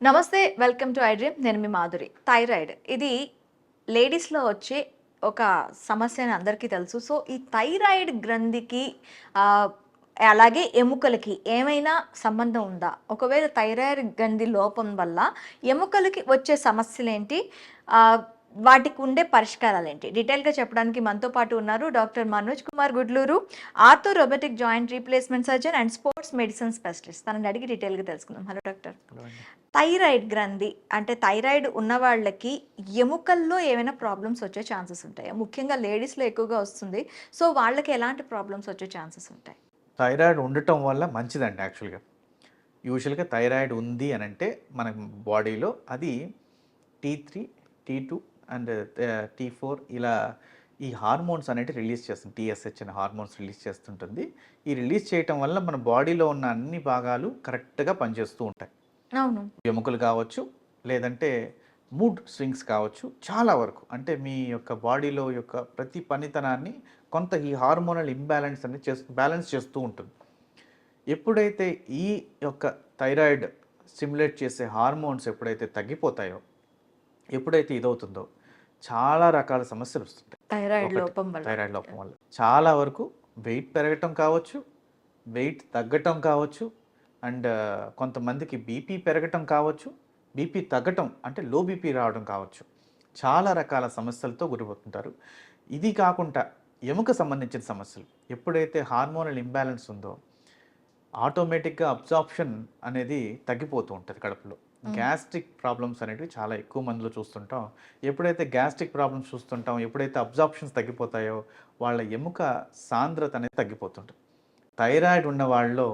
నమస్తే, welcome to iDream. నేను మీ Madhuri. Thyroid ఇది లేడీస్లో వచ్చే ఒక సమస్య అని అందరికీ తెలుసు. సో ఈ థైరాయిడ్ గ్రంథికి అలాగే ఎముకలకి ఏమైనా సంబంధం ఉందా? ఒకవేళ థైరాయిడ్ గ్రంథి లోపం వల్ల ఎముకలకి వచ్చే సమస్యలేంటి? వాటికి ఉండే పరిష్కారాలేంటి? డీటెయిల్గా చెప్పడానికి మనతో పాటు ఉన్నారు doctor Manoj Kumar Gudluru, ortho robotic joint replacement surgeon and sports medicine specialist. తనని అడిగి డీటెయిల్గా తెలుసుకుందాం. Hello doctor. థైరాయిడ్ గ్రంథి అంటే థైరాయిడ్ ఉన్న వాళ్ళకి ఎముకల్లో ఏమైనా ప్రాబ్లమ్స్ వచ్చే ఛాన్సెస్ ఉంటాయా? ముఖ్యంగా లేడీస్లో ఎక్కువగా వస్తుంది. సో వాళ్ళకి ఎలాంటి ప్రాబ్లమ్స్ వచ్చే ఛాన్సెస్ ఉంటాయి? థైరాయిడ్ ఉండటం వల్ల మంచిదండి. యూజువల్గా థైరాయిడ్ ఉంది అని అంటే మన బాడీలో అది T3, T2 అండ్ T4 ఇలా ఈ హార్మోన్స్ అనేవి రిలీజ్ చేస్తుంది. TSH అనే హార్మోన్స్ రిలీజ్ చేస్తుంటుంది. ఈ రిలీజ్ చేయటం వల్ల మన బాడీలో ఉన్న అన్ని భాగాలు కరెక్ట్గా పనిచేస్తూ ఉంటాయి. అవును. ఎముకలు కావచ్చు, లేదంటే మూడ్ స్వింగ్స్ కావచ్చు. చాలా వరకు అంటే మీ యొక్క బాడీలో యొక్క ప్రతి పనితనాన్ని కొంత ఈ హార్మోనల్ ఇంబ్యాలెన్స్ అనేది బ్యాలెన్స్ చేస్తూ ఉంటుంది. ఎప్పుడైతే ఈ యొక్క థైరాయిడ్ స్టిమ్యులేట్ చేసే హార్మోన్స్ ఎప్పుడైతే తగ్గిపోతాయో, ఎప్పుడైతే ఇదవుతుందో చాలా రకాల సమస్యలు వస్తుంటాయి. థైరాయిడ్ లోపం వల్ల చాలా వరకు వెయిట్ పెరగటం కావచ్చు, వెయిట్ తగ్గటం కావచ్చు, అండ్ కొంతమందికి బీపీ పెరగటం కావచ్చు, బీపీ తగ్గటం అంటే లో బీపీ రావడం కావచ్చు. చాలా రకాల సమస్యలతో గురిపోతుంటారు. ఇది కాకుండా ఎముక సంబంధించిన సమస్యలు ఎప్పుడైతే హార్మోనల్ ఇంబ్యాలెన్స్ ఉందో ఆటోమేటిక్గా అబ్జార్ప్షన్ అనేది తగ్గిపోతూ ఉంటుంది కడుపులో. గ్యాస్ట్రిక్ ప్రాబ్లమ్స్ అనేవి చాలా ఎక్కువ మందిలో చూస్తుంటాం. ఎప్పుడైతే గ్యాస్ట్రిక్ ప్రాబ్లమ్స్ చూస్తుంటాం, ఎప్పుడైతే అబ్జార్ప్షన్స్ తగ్గిపోతాయో వాళ్ళ ఎముక సాంద్రత అనేది తగ్గిపోతుంటుంది. థైరాయిడ్ ఉన్న వాళ్ళలో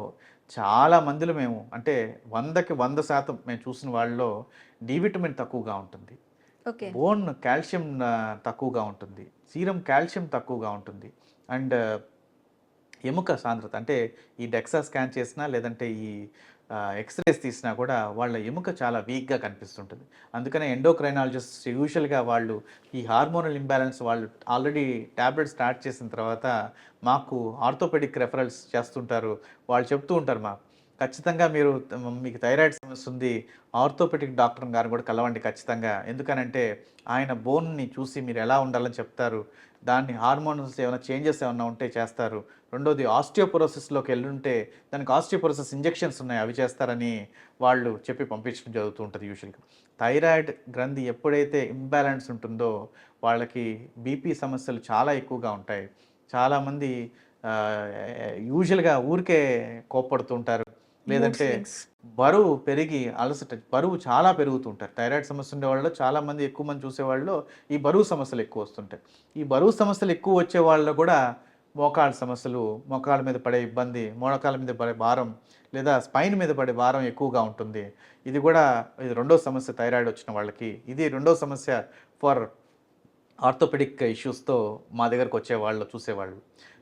చాలా మందిలో మేము అంటే 100కి 100% మేము చూసిన వాళ్ళలో డి విటమిన్ తక్కువగా ఉంటుంది, బోన్ కాల్షియం తక్కువగా ఉంటుంది, సీరం కాల్షియం తక్కువగా ఉంటుంది, అండ్ ఎముక సాంద్రత అంటే ఈ డెక్సా స్కాన్ చేసినా లేదంటే ఈ ఎక్స్రేస్ తీసినా కూడా వాళ్ళ ఎముక చాలా వీక్గా కనిపిస్తుంటుంది. అందుకనే ఎండోక్రైనాలజిస్ట్ యూజువల్గా వాళ్ళు ఈ హార్మోనల్ ఇంబ్యాలెన్స్ వాళ్ళు ఆల్రెడీ ట్యాబ్లెట్ స్టార్ట్ చేసిన తర్వాత మాకు ఆర్థోపెడిక్ రెఫరల్స్ చేస్తుంటారు. వాళ్ళు చెప్తూ ఉంటారు, ఖచ్చితంగా మీకు థైరాయిడ్ సమస్య ఉంది, ఆర్థోపెడిక్ డాక్టర్ గారు కూడా కలవండి ఖచ్చితంగా. ఎందుకనంటే ఆయన బోన్ని చూసి మీరు ఎలా ఉండాలని చెప్తారు, దాన్ని హార్మోన్స్ ఏమైనా చేంజెస్ ఏమైనా ఉంటే చేస్తారు. రెండోది ఆస్టియోపోరోసిస్లోకి వెళ్ళుంటే దానికి ఆస్టియోపోరోసిస్ ఇంజెక్షన్స్ ఉన్నాయి, అవి చేస్తారని వాళ్ళు చెప్పి పంపించడం జరుగుతూ ఉంటుంది. యూజువల్గా థైరాయిడ్ గ్రంథి ఎప్పుడైతే ఇంబ్యాలెన్స్ ఉంటుందో వాళ్ళకి బీపీ సమస్యలు చాలా ఎక్కువగా ఉంటాయి. చాలామంది యూజువల్గా ఊరికే కోప్పడుతుంటారు, లేదంటే బరువు పెరిగి అలసట బరువు చాలా పెరుగుతుంటారు. థైరాయిడ్ సమస్య ఉండే వాళ్ళలో చాలామంది ఎక్కువ మంది చూసేవాళ్ళు ఈ బరువు సమస్యలు ఎక్కువ వస్తుంటాయి. ఈ బరువు సమస్యలు ఎక్కువ వచ్చే వాళ్ళలో కూడా మోకాళ్ళ సమస్యలు, మోకాళ్ళ మీద పడే ఇబ్బంది, మోకాళ్ళ మీద పడే భారం లేదా స్పైన్ మీద పడే భారం ఎక్కువగా ఉంటుంది. ఇది రెండో సమస్య థైరాయిడ్ వచ్చిన వాళ్ళకి. ఇది రెండో సమస్య ఫర్ ఆర్థోపెడిక్ ఇష్యూస్తో మా దగ్గరకు వచ్చేవాళ్ళు చూసేవాళ్ళు.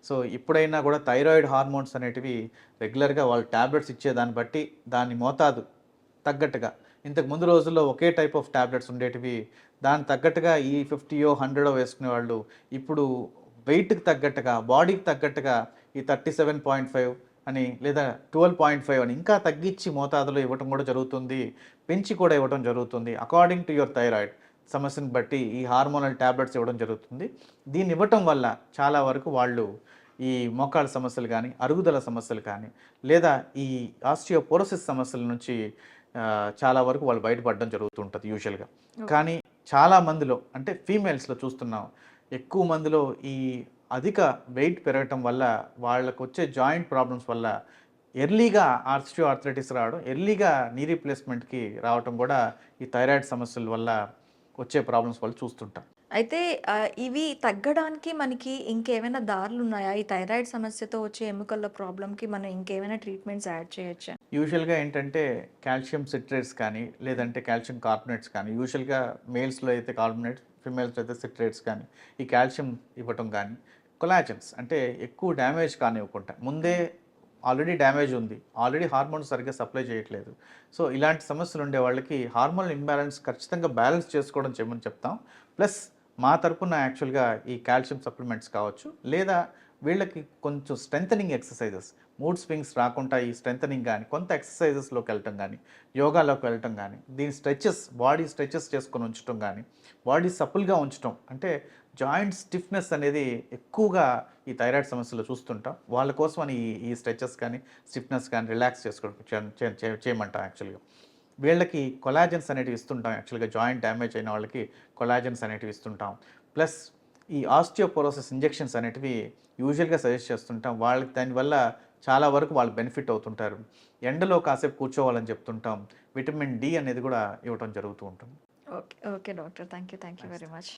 సో ఇప్పుడైనా కూడా థైరాయిడ్ హార్మోన్స్ అనేటివి రెగ్యులర్గా వాళ్ళు ట్యాబ్లెట్స్ ఇచ్చేదాన్ని బట్టి దాని మోతాదు తగ్గట్టుగా, ఇంతకు ముందు రోజుల్లో ఒకే టైప్ ఆఫ్ ట్యాబ్లెట్స్ ఉండేటివి, దానికి తగ్గట్టుగా ఈ 50 100 వేసుకునేవాళ్ళు ఇప్పుడు వెయిట్కి తగ్గట్టుగా, బాడీకి తగ్గట్టుగా ఈ 37.5 అని లేదా 12.5 అని ఇంకా తగ్గించి మోతాదులో ఇవ్వటం కూడా జరుగుతుంది, పెంచి కూడా ఇవ్వడం జరుగుతుంది. అకార్డింగ్ టు యువర్ థైరాయిడ్ సమస్యను బట్టి ఈ హార్మోనల్ ట్యాబ్లెట్స్ ఇవ్వడం జరుగుతుంది. దీన్ని ఇవ్వటం వల్ల చాలా వరకు వాళ్ళు ఈ మోకాళ్ళ సమస్యలు కానీ, అరుగుదల సమస్యలు కానీ, లేదా ఈ ఆస్టియోపోరోసిస్ సమస్యల నుంచి చాలా వరకు వాళ్ళు బయటపడడం జరుగుతుంటుంది యూజువల్గా. కానీ చాలా మందిలో అంటే ఫీమేల్స్లో చూస్తున్నాం, ఎక్కువ మందిలో ఈ అధిక వెయిట్ పెరగటం వల్ల వాళ్ళకు వచ్చే జాయింట్ ప్రాబ్లమ్స్ వల్ల ఎర్లీగా ఆర్థరైటిస్ రావడం, ఎర్లీగా నీ రీప్లేస్మెంట్కి రావటం కూడా ఈ థైరాయిడ్ సమస్యల వల్ల వచ్చే ప్రాబ్లమ్స్ వాళ్ళు చూస్తుంటాం. అయితే ఇవి తగ్గడానికి మనకి ఇంకేమైనా దారులు ఉన్నాయా? ఈ థైరాయిడ్ సమస్యతో వచ్చే ఎముకల ప్రాబ్లంకి మనం ఇంకేమైనా ట్రీట్మెంట్స్ యాడ్ చేయొచ్చా? యూజువల్గా ఏంటంటే కాల్షియం సిట్రేట్స్ కానీ, లేదంటే కాల్షియం కార్బోనేట్స్ కానీ, యూజువల్గా మేల్స్లో అయితే కార్బోనేట్స్, ఫిమేల్స్లో అయితే సిట్రేట్స్ కానీ, ఈ కాల్షియం ఇవ్వటం కానీ, కొలాజన్స్ అంటే ఎక్కువ డ్యామేజ్ కానివ్వకుండా, ముందే ఆల్రెడీ డ్యామేజ్ ఉంది, ఆల్రెడీ హార్మోన్స్ సరిగ్గా సప్లై చేయట్లేదు. సో ఇలాంటి సమస్యలు ఉండే వాళ్ళకి హార్మోనల్ ఇంబ్యాలెన్స్ ఖచ్చితంగా బ్యాలెన్స్ చేసుకోవడం చేయమని చెప్తాం. ప్లస్ మా తరపున యాక్చువల్గా ఈ కాల్షియం సప్లిమెంట్స్ కావచ్చు, లేదా వీళ్ళకి కొంచెం స్ట్రెంథనింగ్ ఎక్సర్సైజెస్ మూడ్ స్వింగ్స్ రాకుండా ఈ స్ట్రెంథనింగ్ కానీ, కొంత ఎక్సర్సైజెస్లోకి వెళ్ళటం కానీ, యోగాలోకి వెళ్ళటం కానీ, దీని స్ట్రెచెస్, బాడీ స్ట్రెచెస్ చేసుకొని ఉంచడం కానీ, బాడీ సపుల్గా ఉంచడం, అంటే జాయింట్ స్టిఫ్నెస్ అనేది ఎక్కువగా ఈ థైరాయిడ్ సమస్యలో చూస్తుంటాం. వాళ్ళ కోసం అని ఈ స్ట్రెచెస్ కానీ, స్టిఫ్నెస్ కానీ రిలాక్స్ చేయమంటాం యాక్చువల్గా. వీళ్ళకి కొలాజన్స్ అనేటివి ఇస్తుంటాం యాక్చువల్గా. జాయింట్ డ్యామేజ్ అయిన వాళ్ళకి కొలాజన్స్ అనేటివి ఇస్తుంటాం. ప్లస్ ఈ ఆస్టియోపోరోసిస్ ఇంజెక్షన్స్ అనేటివి యూజువల్గా సజెస్ట్ చేస్తుంటాం. వాళ్ళకి దానివల్ల చాలా వరకు వాళ్ళు బెనిఫిట్ అవుతుంటారు. ఎండలో కాసేపు కూర్చోవాలని చెప్తుంటాం. విటమిన్ డి అనేది కూడా ఇవ్వటం జరుగుతూ ఉంటుంది. Okay okay doctor, thank you very much.